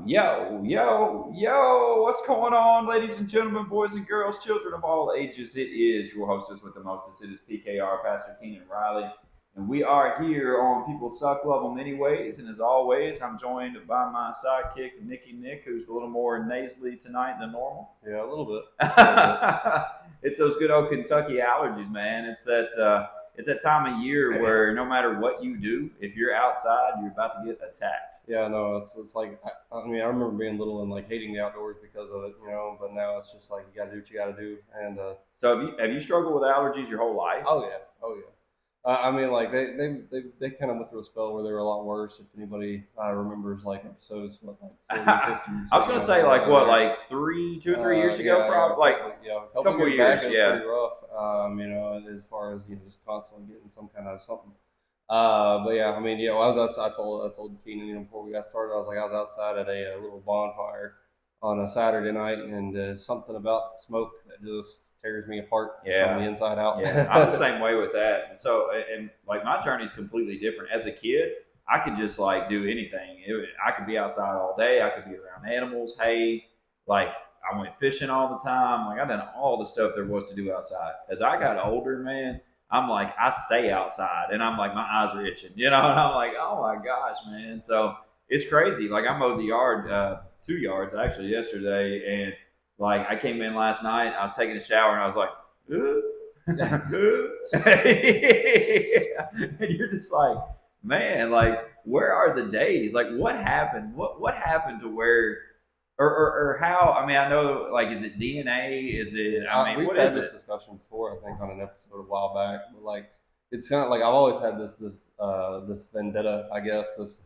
What's going on, ladies and gentlemen, boys and girls, children of all ages? It is your hostess with the mostest. It is PKR, Pastor Keenan Riley. And we are here on People Suck, Love Them Anyways. And as always, I'm joined by my sidekick, Nicky Nick, who's a little more nasally tonight than normal. Yeah, a little bit. It's those good old Kentucky allergies, man. It's that time of year where no matter what you do, if you're outside, you're about to get attacked. Yeah, no, it's like I mean, I remember being little and like hating the outdoors because of it, but now it's just like you got to do what you got to do. And So have you struggled with allergies your whole life? oh yeah. I mean, like they kind of went through a spell where they were a lot worse. If anybody remembers like episodes, what like 40s, 50s. I was gonna say like what, like 2 or 3 years ago, probably a couple of years, yeah. Pretty rough. As far as just constantly getting some kind of something. But yeah, I mean, I was outside. I told Keenan, before we got started, I was outside at a little bonfire on a Saturday night, and something about smoke that just tears me apart from the inside out. Yeah, I'm the same way with that. So, and like my journey is completely different. As a kid, I could just like do anything. I could be outside all day. I could be around animals, hay. Like I went fishing all the time. Like I done all the stuff there was to do outside. As I got older, man, I'm like, I stay outside, and I'm like, my eyes are itching, and I'm like, oh my gosh, man. So it's crazy. Like I mowed the yard, 2 yards actually yesterday, and like I came in last night, I was taking a shower, and I was like, and you're just like, man, like where are the days? Like what happened? What happened to where? Or how? I mean, I know, like, is it DNA? Is it? I mean, we've had this discussion before, I think, on an episode a while back. But like, it's kind of like I've always had this vendetta, I guess, this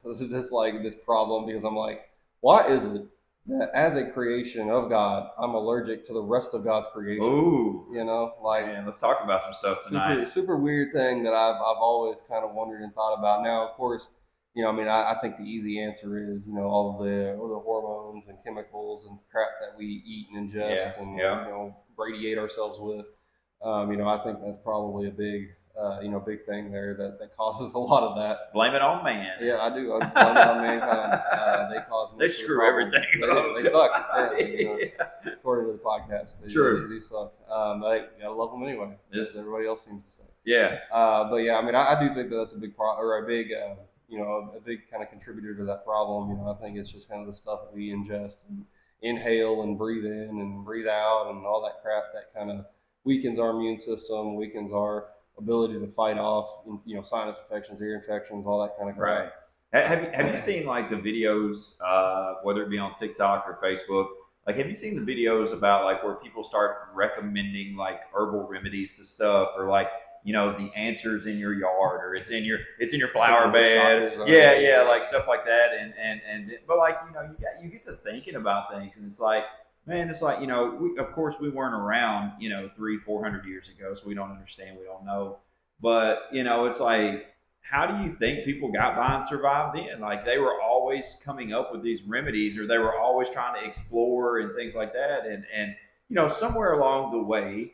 problem, because I'm like, why is it that as a creation of God, I'm allergic to the rest of God's creation? Ooh, like, man, let's talk about some stuff tonight. Super weird thing that I've always kind of wondered and thought about. Now, of course. I think the easy answer is, all the hormones and chemicals and crap that we eat and ingest and radiate ourselves with. I think that's probably a big thing there that causes a lot of that. Blame it on man. Yeah, I do. I blame it on mankind. They cause. They screw everything. They suck. Apparently, according to the podcast. True. They do suck. But you gotta love them anyway. Yes. As everybody else seems to say. Yeah. But yeah, I mean, I do think that's a big a big. A big kind of contributor to that problem. I think it's just kind of the stuff that we ingest and inhale and breathe in and breathe out and all that crap that kind of weakens our immune system, weakens our ability to fight off, sinus infections, ear infections, all that kind of crap. Right. Have you seen like the videos, whether it be on TikTok or Facebook? Like, have you seen the videos about like where people start recommending like herbal remedies to stuff, or like, the answers in your yard, or it's in your flower bed. Yeah, like stuff like that. But like, you get to thinking about things, and it's like, man, it's like, of course we weren't around, 300-400 years ago, so we don't understand, we don't know. But, it's like, how do you think people got by and survived then? Like they were always coming up with these remedies, or they were always trying to explore and things like that. And somewhere along the way,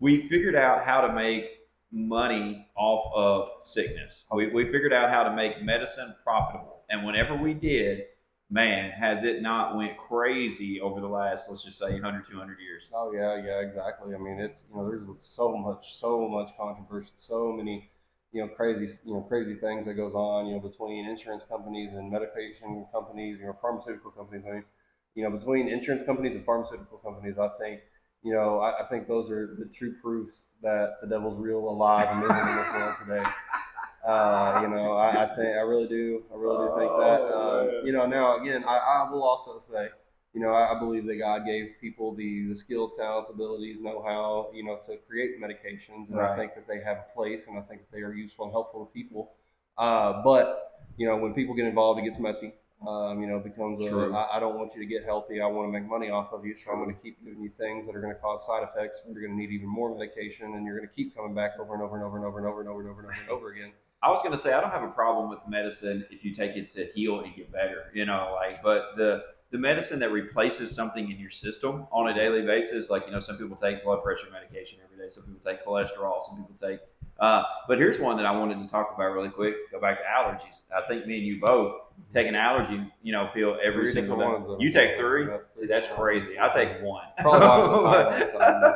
we figured out how to make money off of sickness. We figured out how to make medicine profitable. And whenever we did, man, has it not went crazy over the last, let's just say 100, 200 years. Oh yeah, exactly. I mean, it's, there's so much controversy, so many, crazy things that goes on, between insurance companies and medication companies, pharmaceutical companies. I mean, between insurance companies and pharmaceutical companies, I think, I think those are the true proofs that the devil's real, alive, and living in this world today. I really do think that. Now again, I will also say, I believe that God gave people the skills, talents, abilities, know-how, to create medications, and right. I think that they have a place, and I think that they are useful and helpful to people. But when people get involved, it gets messy. Becomes I don't want you to get healthy. I want to make money off of you, so I'm going to keep giving you things that are going to cause side effects. You're going to need even more medication, and you're going to keep coming back over and over and over and over and over and over and over and over again. I was going to say, I don't have a problem with medicine if you take it to heal and get better, but the medicine that replaces something in your system on a daily basis, like, some people take blood pressure medication every day, some people take cholesterol, some people take, but here's one that I wanted to talk about really quick, go back to allergies. I think me and you both, take an allergy, pill every 3 single different day. ones. You take 3? Yeah, See, that's crazy. I take 1. Probably why I'm so tired all the time.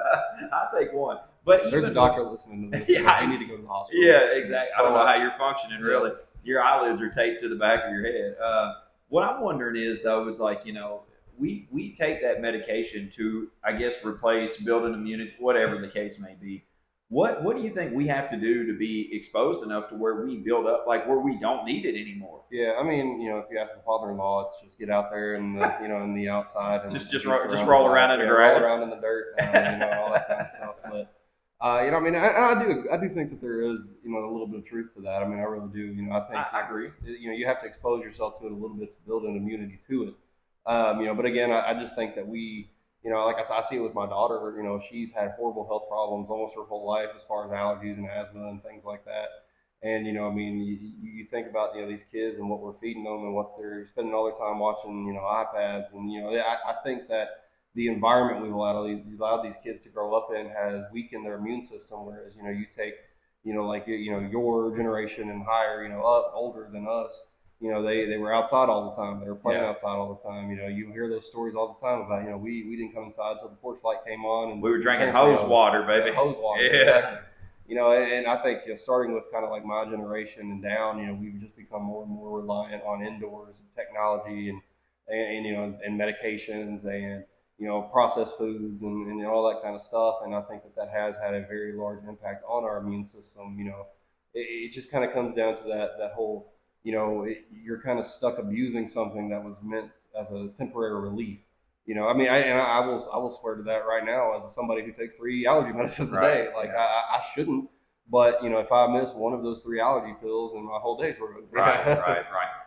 I take 1. But There's a even doctor listening to this. Yeah. You need to go to the hospital. yeah, exactly. I don't know how you're functioning really. Your eyelids are taped to the back of your head. What I'm wondering is though is like we take that medication to I guess replace build an immunity, whatever the case may be. What do you think we have to do to be exposed enough to where we build up like where we don't need it anymore? Yeah, I mean, if you ask my father-in-law, it's just get out there and in the outside and just roll around in the grass, roll around in the dirt, all that kind of stuff. But I mean, I do think that there is a little bit of truth to that. I mean, I really do. I think I agree. You have to expose yourself to it a little bit to build an immunity to it. But again, I just think that we. Like I said, I see it with my daughter. She's had horrible health problems almost her whole life as far as allergies and asthma and things like that. And I mean, you think about these kids and what we're feeding them and what they're spending all their time watching, iPads. And I think that the environment we've allowed these kids to grow up in has weakened their immune system. Whereas you take like your generation and higher, up older than us. They were outside all the time. They were playing outside all the time. You hear those stories all the time about, we didn't come inside till the porch light came on. And we were drinking hose water, baby. Hose water. Yeah. Exactly. And I think, starting with kind of like my generation and down, we've just become more and more reliant on indoors and technology and medications and, processed foods and all that kind of stuff. And I think that has had a very large impact on our immune system. It just kind of comes down to that whole, you're kind of stuck abusing something that was meant as a temporary relief. I mean, I will swear to that right now as somebody who takes 3 allergy medicines a day. Like I shouldn't, but if I miss one of those 3 allergy pills, then my whole day's ruined. Right.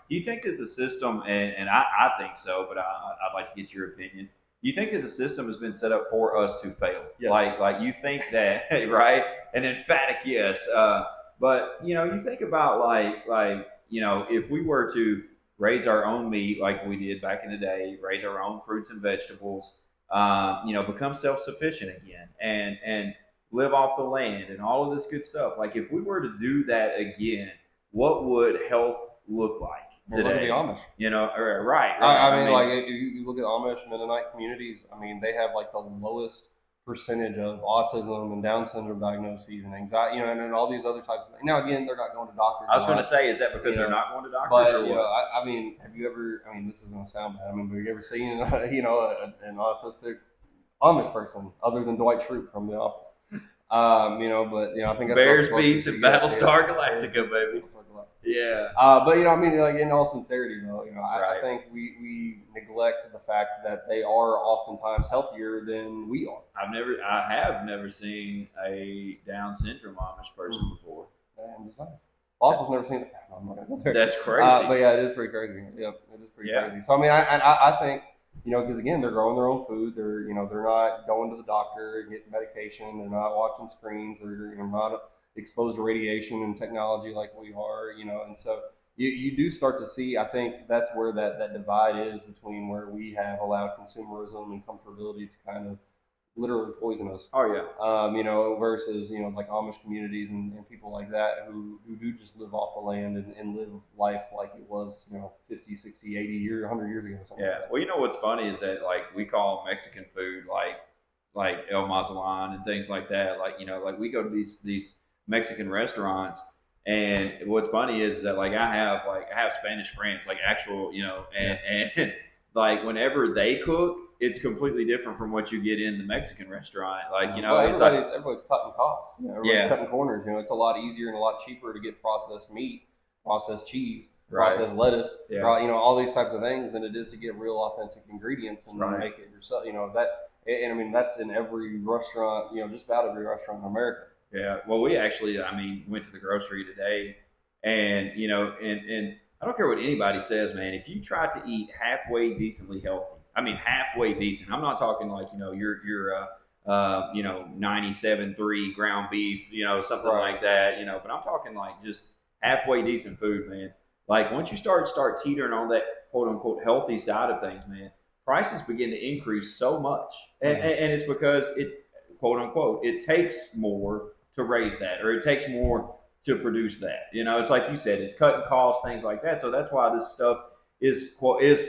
Do you think that the system, and I think so, but I'd like to get your opinion. Do you think that the system has been set up for us to fail? Yes. Like you think that, right? An emphatic yes. But you think about if we were to raise our own meat like we did back in the day, raise our own fruits and vegetables, become self-sufficient again and live off the land and all of this good stuff. Like if we were to do that again, what would health look like today? Look at the Amish. Right. I mean, like if you look at Amish Mennonite communities, I mean, they have like the lowest percentage of autism and Down syndrome diagnoses and anxiety, and all these other types of things. Now, again, they're not going to doctors. I was going to say, is that because they're not going to doctors? But or what? I mean, have you ever? I mean, this is going to sound bad. I mean, have you ever seen an autistic Amish person other than Dwight Schrute from The Office? But I think that's Bears Beats and Battlestar Galactica, baby. Yeah. But I mean, like in all sincerity, though, I think we neglect the fact that they are oftentimes healthier than we are. I have never seen a Down syndrome Amish person before. I'm just saying. Boston's never seen it. I'm not gonna go there. That's crazy. But yeah, it is pretty crazy. Yep, it is pretty crazy. So I mean, I think because again, they're growing their own food. They're they're not going to the doctor and getting medication. They're not watching screens. They're not exposed to radiation and technology like we are. And so you do start to see. I think that's where that divide is between where we have allowed consumerism and comfortability to kind of literally poison us. Oh yeah. Versus like Amish communities and people like that who do just live off the land and live life like it was 50, 60, 80 years, 100 years ago. Something like that. Well, what's funny is that like we call Mexican food like El Mazatlan and things like that. Like like we go to these Mexican restaurants. And what's funny is that like I have Spanish friends, like actual, and like whenever they cook, it's completely different from what you get in the Mexican restaurant. Like everybody's cutting costs. Everybody's cutting corners. It's a lot easier and a lot cheaper to get processed meat, processed cheese, processed lettuce, all these types of things than it is to get real authentic ingredients and make it yourself. And I mean that's in every restaurant. Just about every restaurant in America. Yeah, well, we actually, went to the grocery today, and and I don't care what anybody says, man. If you try to eat halfway decently healthy, halfway decent. I'm not talking like your 97.3 ground beef, something like that, But I'm talking like just halfway decent food, man. Like once you start teetering on that quote unquote healthy side of things, man, prices begin to increase so much, and it's because it quote unquote it takes more to raise that, or it takes more to produce that. It's like you said, it's cutting costs, things like that. So that's why this stuff is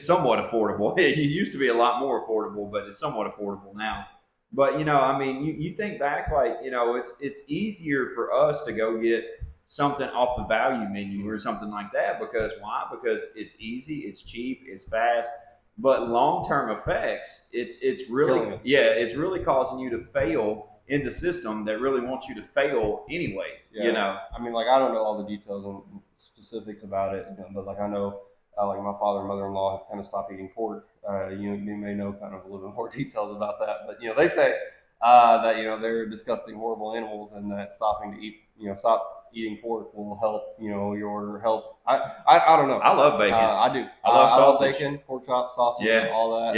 somewhat affordable. It used to be a lot more affordable, but it's somewhat affordable now. But you think back, like it's easier for us to go get something off the value menu or something like that because why? Because it's easy, it's cheap, it's fast. But long term effects, it's really it's really causing you to fail in the system that really wants you to fail anyways. I mean, like I don't know all the details and specifics about it, but like I know, like my father and mother-in-law have kind of stopped eating pork. You may know kind of a little bit more details about that, but they say that they're disgusting, horrible animals, and that stopping to eat, stop eating pork will help your health. I don't know. I love bacon. I do. I love bacon, pork chop, sausage, all that.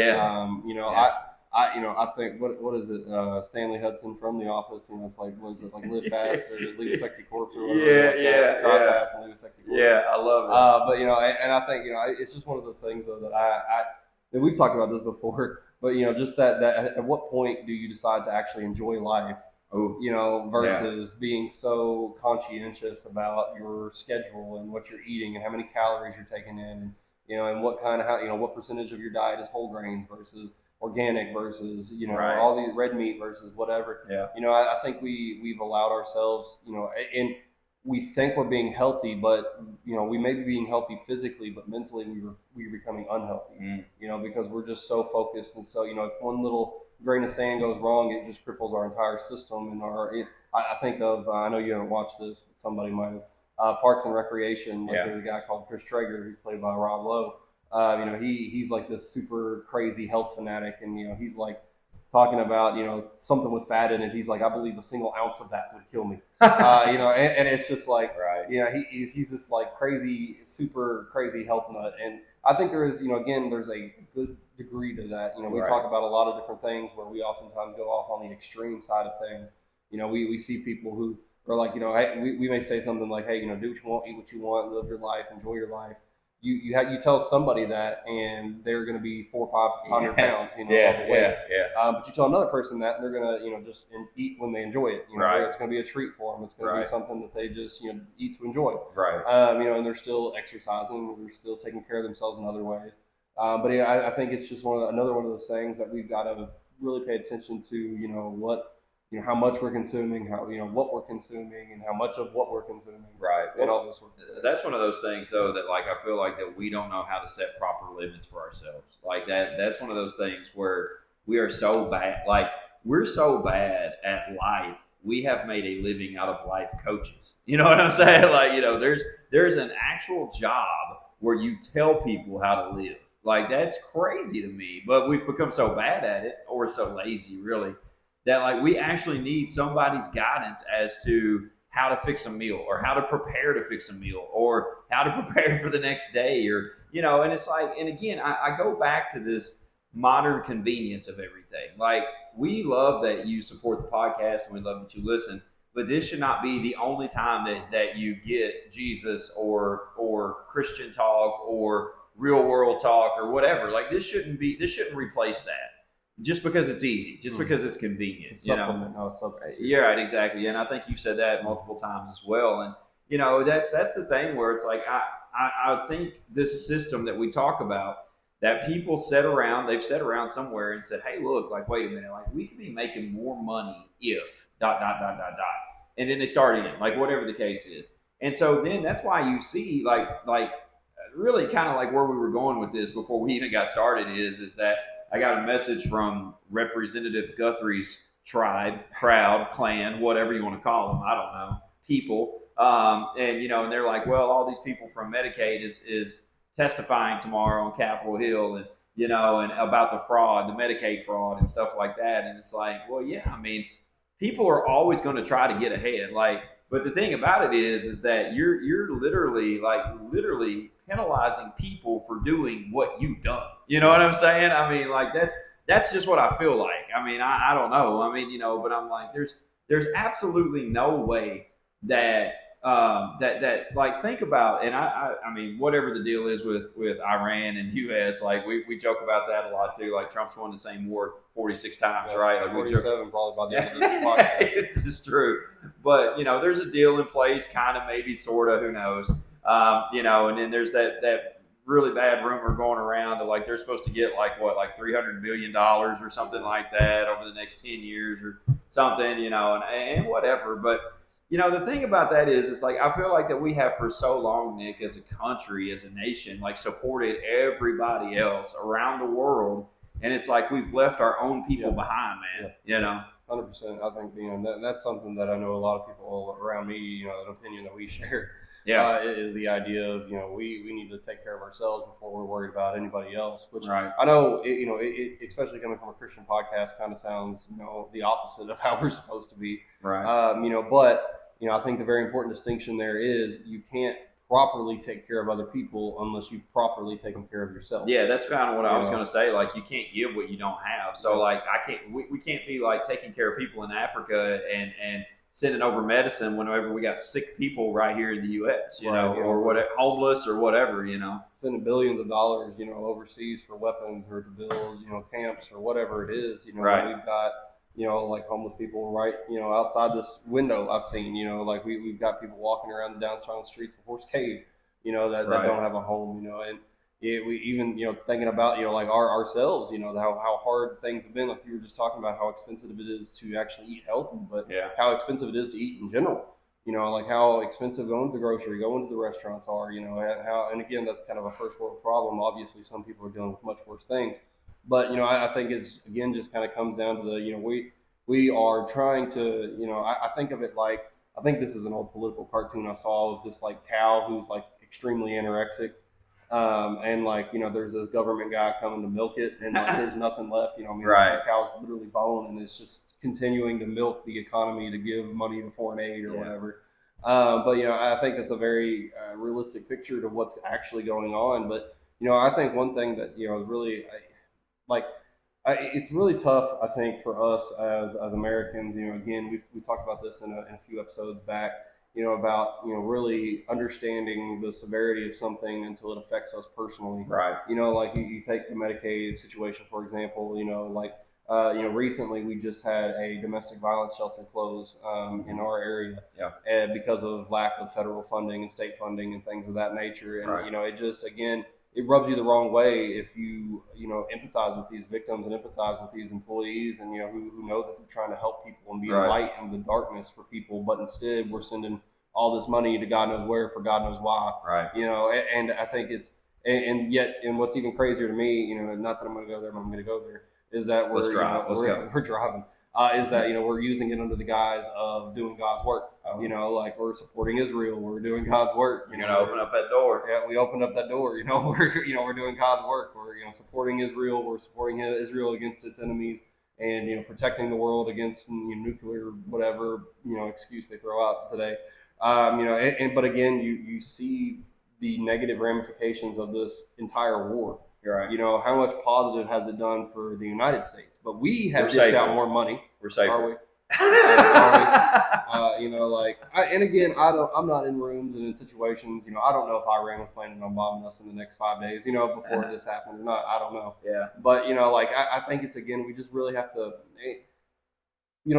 I think what is it? Stanley Hudson from The Office. It's like what is it like? Live fast or leave a sexy corpse or whatever. Drive fast and leave a sexy corpse. Yeah, I love it. But and I think it's just one of those things though that we've talked about this before. But just that at what point do you decide to actually enjoy life? Versus being so conscientious about your schedule and what you're eating and how many calories you're taking in, and what kind of what percentage of your diet is whole grains versus organic versus all these red meat versus whatever. I think we've allowed ourselves and we think we're being healthy, but we may be being healthy physically, but mentally we're becoming unhealthy. Because we're just so focused, and so if one little grain of sand goes wrong, it just cripples our entire system. And I think of I know you haven't watched this, but somebody might have. Parks and Recreation. There's a guy called Chris Traeger who's played by Rob Lowe. He's like this super crazy health fanatic, and he's like talking about something with fat in it. He's like, I believe a single ounce of that would kill me. And it's just like he's this like crazy, super crazy health nut. And I think there is again there's a good degree to that. We talk about a lot of different things where we oftentimes go off on the extreme side of things. We see people who are like hey, we may say something like, hey, do what you want, eat what you want, live your life, enjoy your life. You tell somebody that, and they're going to be 400 or 500 pounds, but you tell another person that, and they're going to, just eat when they enjoy it. It's going to be a treat for them. It's going to be something that they just, eat to enjoy. And they're still exercising, they're still taking care of themselves in other ways. But I think it's just another one of those things that we've got to really pay attention to. How much we're consuming, how what we're consuming, and how much of what we're consuming, and all those sorts of things. That's one of those things, though, that like I feel like that we don't know how to set proper limits for ourselves. Like that's one of those things where we are so bad. Like we're so bad at life. We have made a living out of life coaches. You know what I'm saying? Like there's an actual job where you tell people how to live. Like that's crazy to me. But we've become so bad at it, or so lazy, really, that like we actually need somebody's guidance as to how to fix a meal or how to prepare to fix a meal or how to prepare for the next day or and it's like, and again I go back to this modern convenience of everything. Like we love that you support the podcast and we love that you listen, but this should not be the only time that you get Jesus or Christian talk or real world talk or whatever. Like this shouldn't replace that. Just because it's easy, just because it's convenient, it's a supplement, not a substitute. Yeah, right, exactly. And I think you've said that multiple times as well. And that's the thing where it's like I think this system that we talk about, that people they've sat around somewhere and said, hey, look, like wait a minute, like we could be making more money if ... And then they start in like whatever the case is. And so then that's why you see like really kind of like where we were going with this before we even got started is that I got a message from Representative Guthrie's tribe, crowd, clan, whatever you want to call them. I don't know, people. And they're like, well, all these people from Medicaid is testifying tomorrow on Capitol Hill and about the fraud, the Medicaid fraud and stuff like that. And it's like, well, yeah, I mean, people are always going to try to get ahead. Like, but the thing about it is that you're literally penalizing people for doing what you've done. You know what I'm saying? I mean, like that's just what I feel like. I mean, I don't know. I mean, but I'm like, there's absolutely no way that like think about, and I mean, whatever the deal is with Iran and US, like we joke about that a lot too. Like Trump's won the same war 46 times, right? Like 47 probably by the end of this podcast. It's true. but there's a deal in place, kind of, maybe, sort of, who knows. And then there's that really bad rumor going around that like they're supposed to get like what, like $300 billion or something like that over the next 10 years or something, and whatever. But the thing about that is, it's like I feel like that we have for so long, Nick, as a country, as a nation, like supported everybody else around the world, and it's like we've left our own people behind, man. 100%. I think that's something that I know a lot of people around me, an opinion that we share. Is the idea of we need to take care of ourselves before we're worried about anybody else. Which I know it especially coming from a Christian podcast, kind of sounds the opposite of how we're supposed to be. Right. But I think the very important distinction there is you can't properly take care of other people unless you've properly taken care of yourself. Yeah, that's kind of what I was going to say. Like, you can't give what you don't have. So like we can't be like taking care of people in Africa and sending over medicine whenever we got sick people right here in the U.S., or whatever, homeless or whatever, Sending billions of dollars, overseas for weapons or to build, camps or whatever it is. Right. We've got, like homeless people right, outside this window I've seen, like we've got people walking around the downtown streets of Horse Cave, that don't have a home, and we even, thinking about, like ourselves, how hard things have been. Like you were just talking about how expensive it is to actually eat healthy, but how expensive it is to eat in general. Like how expensive going to the grocery, going to the restaurants are, and again, that's kind of a first world problem. Obviously, some people are dealing with much worse things. But, I think it's, again, just kind of comes down to the, we are trying to, I think of it like, I think this is an old political cartoon I saw of this like cow who's like extremely anorexic. And like, there's this government guy coming to milk it and like there's nothing left, this cow's literally bone and it's just continuing to milk the economy to give money to foreign aid or whatever. But, I think that's a very realistic picture to what's actually going on. But, I think one thing that, really, it's really tough, I think, for us as Americans. Again, we talked about this in a few episodes back, about really understanding the severity of something until it affects us personally. Right. Like you take the Medicaid situation, for example. Recently we just had a domestic violence shelter close in our area, because of lack of federal funding and state funding and things of that nature. And it just, again, it rubs you the wrong way if you empathize with these victims and empathize with these employees and who know that they're trying to help people and be a light in the darkness for people, but instead we're sending all this money to God knows where for God knows why. Right. And I think it's and what's even crazier to me, not that I'm going to go there, but I'm going to go there, is that we're driving. Is that we're using it under the guise of doing God's work. Like we're supporting Israel, we're doing God's work. You're gonna open up that door. Yeah, we opened up that door. We're doing God's work. We're supporting Israel. We're supporting Israel against its enemies, and protecting the world against nuclear whatever excuse they throw out today. But again, you see the negative ramifications of this entire war. Right. How much positive has it done for the United States? But we have dished out more money. We're safer. Are we? And again, I'm not in rooms and in situations. I don't know if Iran was planning on bombing us in the next 5 days. Before this happened or not. I don't know. Yeah. But I think it's, again, we just really have to.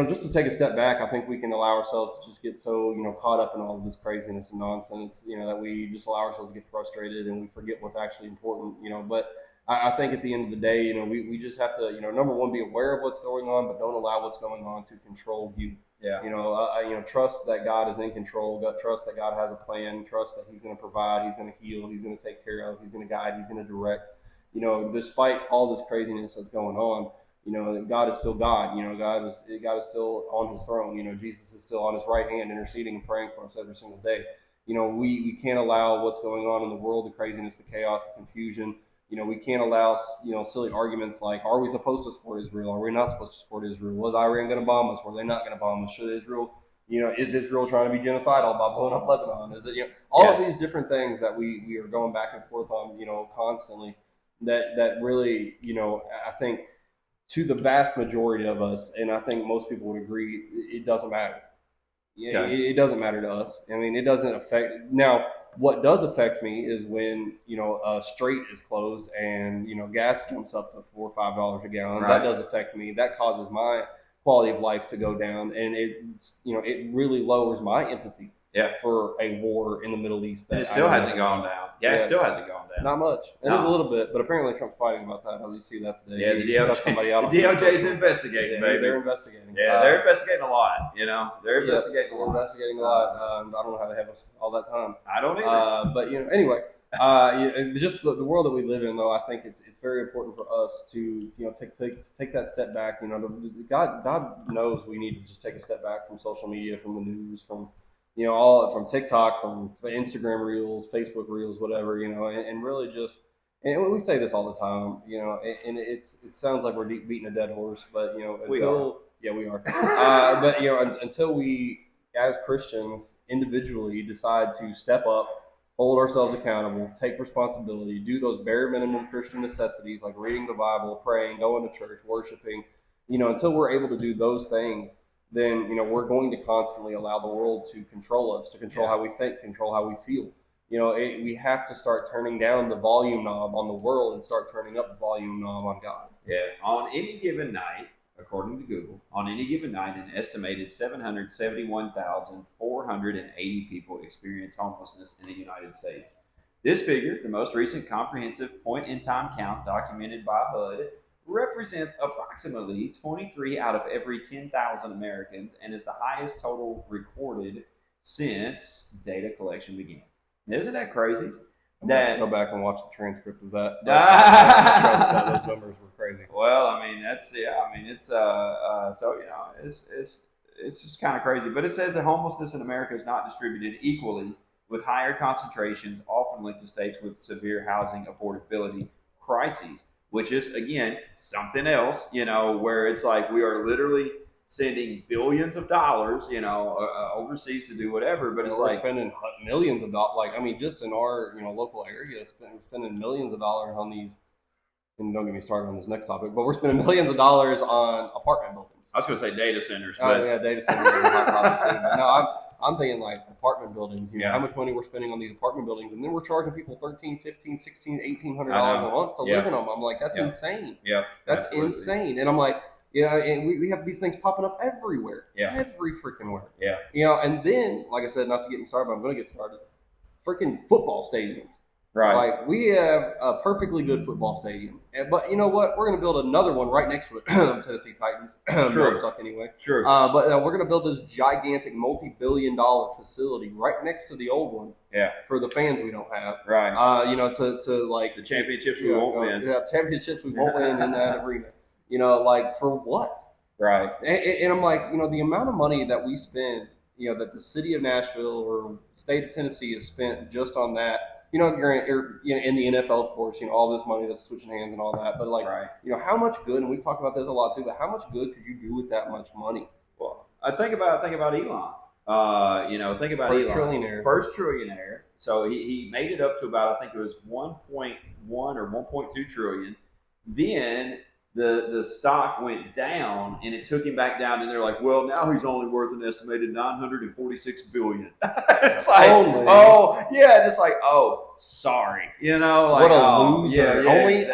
Just to take a step back, I think we can allow ourselves to just get so, caught up in all of this craziness and nonsense, that we just allow ourselves to get frustrated and we forget what's actually important, But I think at the end of the day, we just have to, number one, be aware of what's going on, but don't allow what's going on to control you. Yeah. Trust that God is in control. Trust that God has a plan. Trust that He's going to provide. He's going to heal. He's going to take care of. He's going to guide. He's going to direct. Despite all this craziness that's going on, God is still God. God is still on His throne. Jesus is still on His right hand, interceding and praying for us every single day. We can't allow what's going on in the world, the craziness, the chaos, the confusion. We can't allow silly arguments like, are we supposed to support Israel? Are we not supposed to support Israel? Was Iran going to bomb us? Were they not going to bomb us? Should Israel? Is Israel trying to be genocidal by blowing up Lebanon? Is it all of these different things that we are going back and forth on constantly that really I think, to the vast majority of us, and I think most people would agree, it doesn't matter. It doesn't matter to us. I mean, it doesn't affect. Now, what does affect me is when a strait is closed and gas jumps up to $4 or $5 a gallon. Right. That does affect me. That causes my quality of life to go down, and it really lowers my empathy Yeah. for a war in the Middle East. And it still hasn't gone down. Yeah, it still hasn't gone down. Not much. It is a little bit, but apparently Trump's fighting about that. How did you see that today? Yeah, the DOJ's investigating, baby. They're investigating. Yeah, they're investigating a lot. They're investigating a lot. Investigating a lot. I don't know how they have us all that time. I don't either. But anyway. Just the world that we live in, though, I think it's very important for us to take that step back. God knows we need to just take a step back from social media, from the news, from all from TikTok, from Instagram Reels, Facebook Reels, whatever, and really just. And we say this all the time, and it sounds like we're beating a dead horse, but we are. But until we, as Christians, individually decide to step up, hold ourselves accountable, take responsibility, do those bare minimum Christian necessities like reading the Bible, praying, going to church, worshiping, until we're able to do those things, then we're going to constantly allow the world to control us, to control how we think, control how we feel. We have to start turning down the volume knob on the world and start turning up the volume knob on God. Yeah, on any given night, according to Google, on any given night, an estimated 771,480 people experience homelessness in the United States. This figure, the most recent comprehensive point-in-time count documented by HUD, represents approximately 23 out of every 10,000 Americans and is the highest total recorded since data collection began. Isn't that crazy? Go back and watch the transcript of that. Those numbers were crazy. Well, it's just kind of crazy. But it says that homelessness in America is not distributed equally, with higher concentrations often linked to states with severe housing affordability crises, which is again something else. Where it's like we are literally sending billions of dollars, overseas to do whatever, but we're spending millions of dollars. Just in our, local area, spending millions of dollars on these. And don't get me started on this next topic, but we're spending millions of dollars on apartment buildings. I was going to say data centers. But... Oh yeah, data centers is a hot topic too. But no, I'm thinking like apartment buildings. How much money we're spending on these apartment buildings, and then we're charging people $1,300, $1,500, $1,600, $1,800 a month to live in them. I'm like, that's insane. Yeah, that's insane. And I'm like. And we have these things popping up everywhere. Yeah. Every freaking where. Yeah. And then, like I said, not to get me started, but I'm going to get started. Freaking football stadiums. Right. Like, we have a perfectly good football stadium. But you know what? We're going to build another one right next to it. Tennessee Titans. True. They'll suck anyway. True. But we're going to build this gigantic multi-billion-dollar facility right next to the old one. Yeah. For the fans we don't have. Right. To like. The championships we won't win. Yeah, championships we won't win in that arena. For what? Right. And I'm like, the amount of money that we spend, that the city of Nashville or state of Tennessee has spent just on that, in the NFL, of course, all this money that's switching hands and all that. But right. How much good, and we've talked about this a lot too, but how much good could you do with that much money? Well, I think about Elon. Think about First Elon. First trillionaire. So he made it up to about, I think it was 1.1 or 1.2 trillion. Then the stock went down, and it took him back down, and they're like, well, now he's only worth an estimated $946 billion. It's like, just like, sorry, what a loser. Only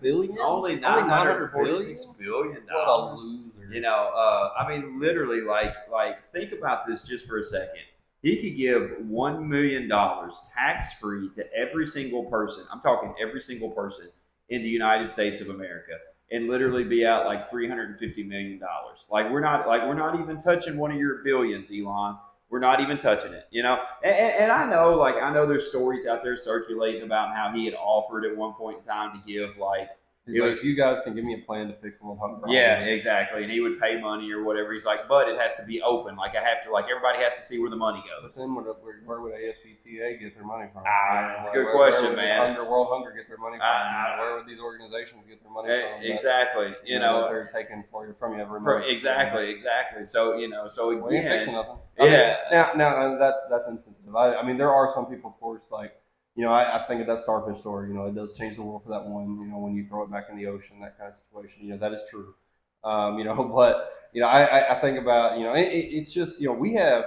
billion, only $946 billion. What a loser. Literally, like think about this just for a second. He could give $1 million tax free to every single person. I'm talking every single person in the United States of America. And literally be out like $350 million. We're not even touching one of your billions, Elon. We're not even touching it, And I know there's stories out there circulating about how he had offered at one point in time to give you guys can give me a plan to fix World Hunger. Yeah, exactly. And he would pay money or whatever. He's like, but it has to be open. Everybody has to see where the money goes. But then where would ASPCA get their money from? That's a good question, man. World Hunger get their money from? Where would these organizations get their money from? Exactly. They're taking from you every month. Exactly. So so again, we ain't fixing nothing. Yeah. Now that's insensitive. There are some people, of course, I think of that starfish story. It does change the world for that one. When you throw it back in the ocean, that kind of situation. That is true. But I think about it's just we have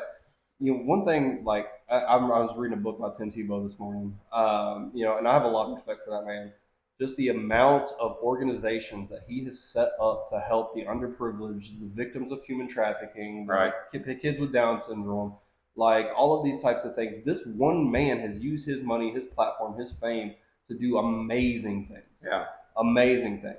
one thing I was reading a book by Tim Tebow this morning. And I have a lot of respect for that man. just the amount of organizations that he has set up to help the underprivileged, the victims of human trafficking, Right. kids with Down syndrome, like all of these types of things. This one man has used his money, his platform, his fame to do amazing things. Yeah. Amazing things.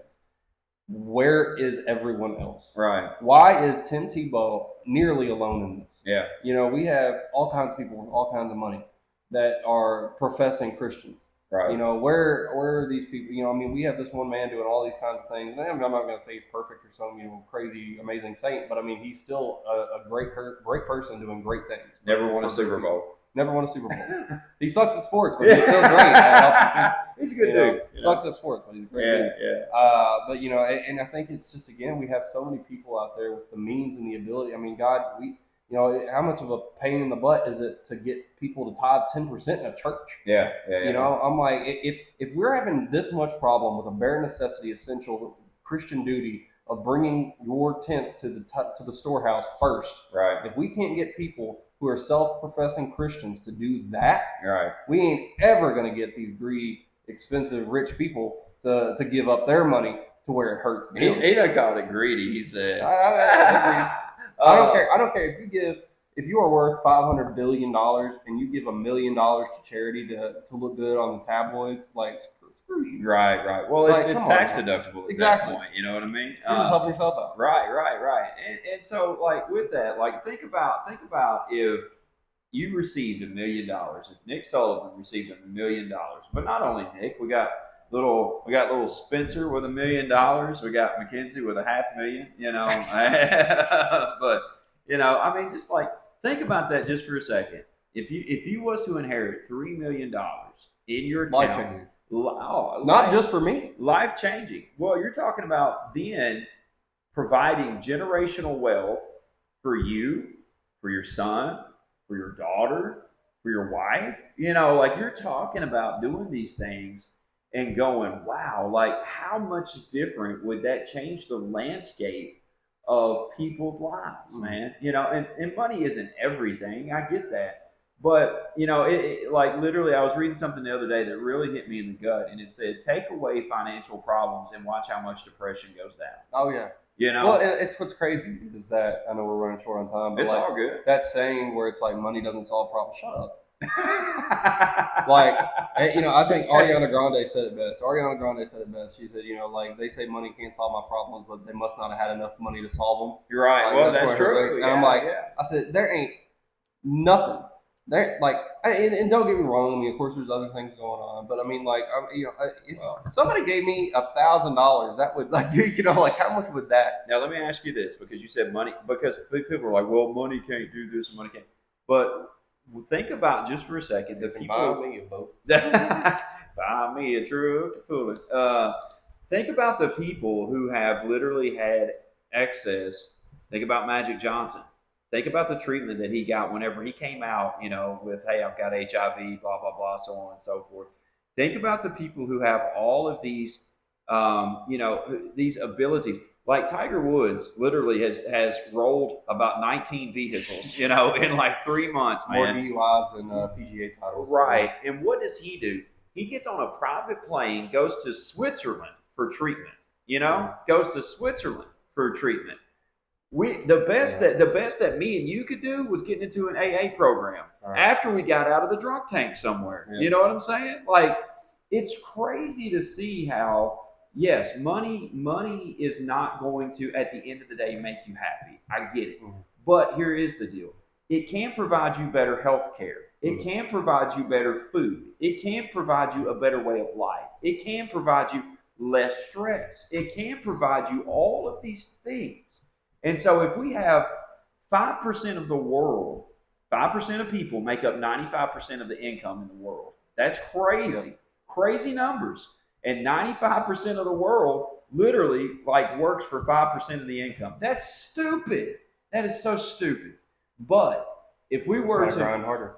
Where is everyone else? Right. Why is Tim Tebow nearly alone in this? Yeah. You know, we have all kinds of people with all kinds of money that are professing Christians. Right. You know, where are these people? You know, I mean, we have this one man doing all these kinds of things. And I'm not going to say he's perfect or some, you know, crazy, amazing saint, but I mean, he's still a great person doing great things. Never won a Super Bowl. Never won a Super Bowl. He sucks at sports, but he's still great. He's a good dude. Sucks at sports, but he's a great dude. Yeah. But you know, and I think it's just, again, we have so many people out there with the means and the ability. I mean, God, you know, how much of a pain in the butt is it to get people to tithe 10% in a church? Yeah. You know, I'm like, if we're having this much problem with a bare necessity, essential Christian duty of bringing your tenth to the storehouse first, right? If we can't get people who are self-professing Christians to do that, right, we ain't ever going to get these greedy, expensive, rich people to give up their money to where it hurts them. He done called it greedy. He said, I don't care. I don't care if you are worth $500 billion and you give $1 million to charity to look good on the tabloids, like, screw you. Right. Well, it's tax deductible at that point. You know what I mean? You're just helping yourself out. Right. And so, like, with that, like, think about if you received $1 million. If Nick Sullivan received $1 million, but not only Nick, we got little Spencer with $1 million. We got Mackenzie with $500,000. You know, but you know, I mean, just like think about that just for a second. If you was to inherit $3 million in your account, life-changing. Not just for me, life-changing. Well, you're talking about then providing generational wealth for you, for your son, for your daughter, for your wife. You know, like you're talking about doing these things and going, wow, like how much different would that change the landscape of people's lives, man? You know, and money isn't everything. I get that. But, you know, it like literally I was reading something the other day that really hit me in the gut, and it said, take away financial problems and watch how much depression goes down. Oh, yeah. You know? Well, it's what's crazy is that, I know we're running short on time, but it's all good. That saying where it's like money doesn't solve problems, shut up. Like, you know, I think Ariana Grande said it best. She said, you know, like they say money can't solve my problems, but they must not have had enough money to solve them. You're right. Like, well, that's true. And I'm like, I said, there ain't nothing. There, like, and don't get me wrong. I mean, of course, there's other things going on, but I mean, like, you know, if somebody gave me $1,000, that would, like, you know, like, how much would that? Now, let me ask you this, because you said money, because people are like, well, money can't do this, money can't. But think about just for a second the people. Buy me a boat. Buy me a truck to pull it. Think about the people who have literally had excess. Think about Magic Johnson. Think about the treatment that he got whenever he came out, you know, with, hey, I've got HIV, blah, blah, blah, so on and so forth. Think about the people who have all of these, you know, these abilities. Like Tiger Woods literally has rolled about 19 vehicles, you know, in like 3 months, man. More DUIs than PGA titles. Right. And what does he do? He gets on a private plane, goes to Switzerland for treatment, you know, goes to Switzerland for treatment. The best that me and you could do was getting into an AA program after we got out of the drunk tank somewhere. Yeah. You know what I'm saying? Like, it's crazy to see how, yes, money is not going to, at the end of the day, make you happy. I get it. Mm-hmm. But here is the deal. It can provide you better health care. It can provide you better food. It can provide you a better way of life. It can provide you less stress. It can provide you all of these things. And so if we have 5% of the world, 5% of people make up 95% of the income in the world. That's crazy. Yep. Crazy numbers. And 95% of the world literally like works for 5% of the income. That's stupid. That is so stupid. But if we were to grind harder,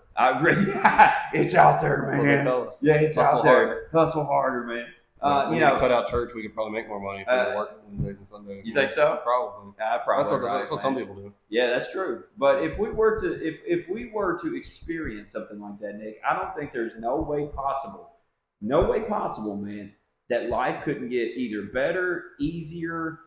it's out there, man. Yeah, it's out there. Hustle harder, man. You know, cut out church, we could probably make more money if we were working Wednesdays and Sundays. You think so? Probably. That's what some people do. Yeah, that's true. But if we were to experience something like that, Nick, I don't think there's no way possible, man, that life couldn't get either better, easier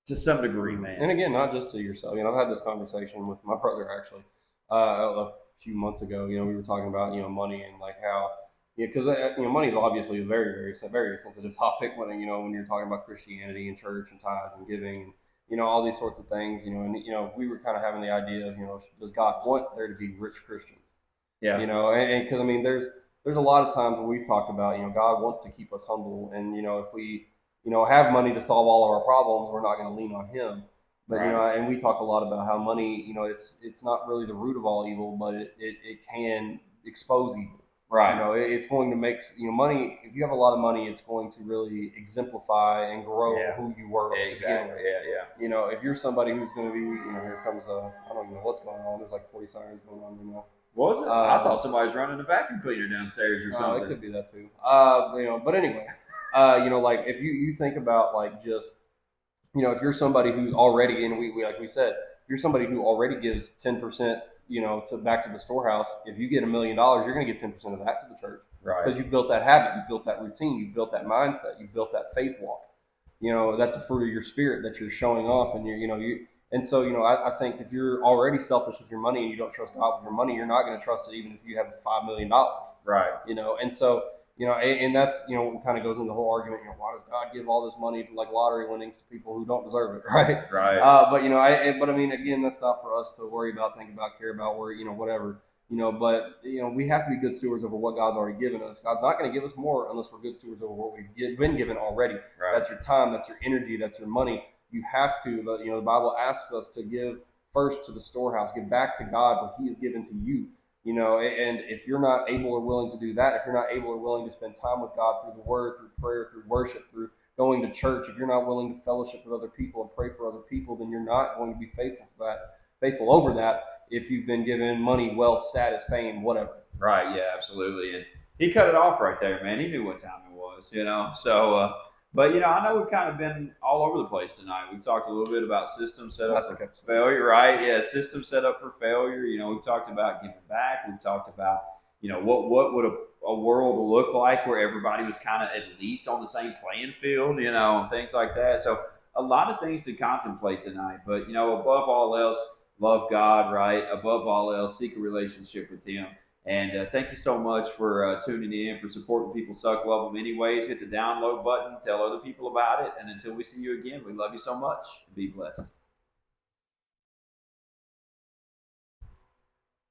to some degree, man. And again, not just to yourself. I've had this conversation with my brother actually a few months ago. We were talking about money and like how because money is obviously a very very sensitive topic when you're talking about Christianity and church and tithes and giving and all these sorts of things. And we were kind of having the idea of does God want there to be rich Christians? Yeah. And because there's a lot of times when we've talked about God wants to keep us humble, and if we have money to solve all of our problems, we're not going to lean on Him. But Right. and we talk a lot about how money, it's not really the root of all evil, but it can expose evil. Right. It's going to make money. If you have a lot of money, it's going to really exemplify and grow Yeah. who you were to begin Exactly. with. Yeah. If you're somebody who's going to be, here comes I don't even know what's going on. There's like 40 sirens going on. Was it? I thought somebody was running a vacuum cleaner downstairs or something. It could be that too. But anyway, like if you think about like just if you're somebody who's already, and we like we said, if you're somebody who already gives 10%, to back to the storehouse. If you get $1 million, you're going to get 10% of that to the church Right. because you've built that habit, you've built that routine, you've built that mindset, you've built that faith walk. That's a fruit of your spirit that you're showing off, and And so, I think if you're already selfish with your money and you don't trust God with your money, you're not going to trust it even if you have $5 million. Right. And so, and that's, kind of goes into the whole argument, why does God give all this money to like lottery winnings to people who don't deserve it, right? Right. But I mean, again, that's not for us to worry about, think about, care about, worry, whatever. But we have to be good stewards over what God's already given us. God's not going to give us more unless we're good stewards over what we've been given already. Right. That's your time, that's your energy, that's your money. You have to. The Bible asks us to give first to the storehouse, give back to God what He has given to you. And if you're not able or willing to do that, if you're not able or willing to spend time with God through the Word, through prayer, through worship, through going to church, if you're not willing to fellowship with other people and pray for other people, then you're not going to be faithful over that. If you've been given money, wealth, status, fame, whatever. Right. Yeah. Absolutely. And he cut it off right there, man. He knew what time it was. So. But I know we've kind of been all over the place tonight. We've talked a little bit about system set up for failure, right? Yeah, system set up for failure. We've talked about giving back. We've talked about what would a world look like where everybody was kind of at least on the same playing field, things like that. So a lot of things to contemplate tonight. But above all else, love God, right? Above all else, seek a relationship with Him. And thank you so much for tuning in, for supporting People Suck, Love Them Anyways. Hit the download button, tell other people about it. And until we see you again, we love you so much. Be blessed.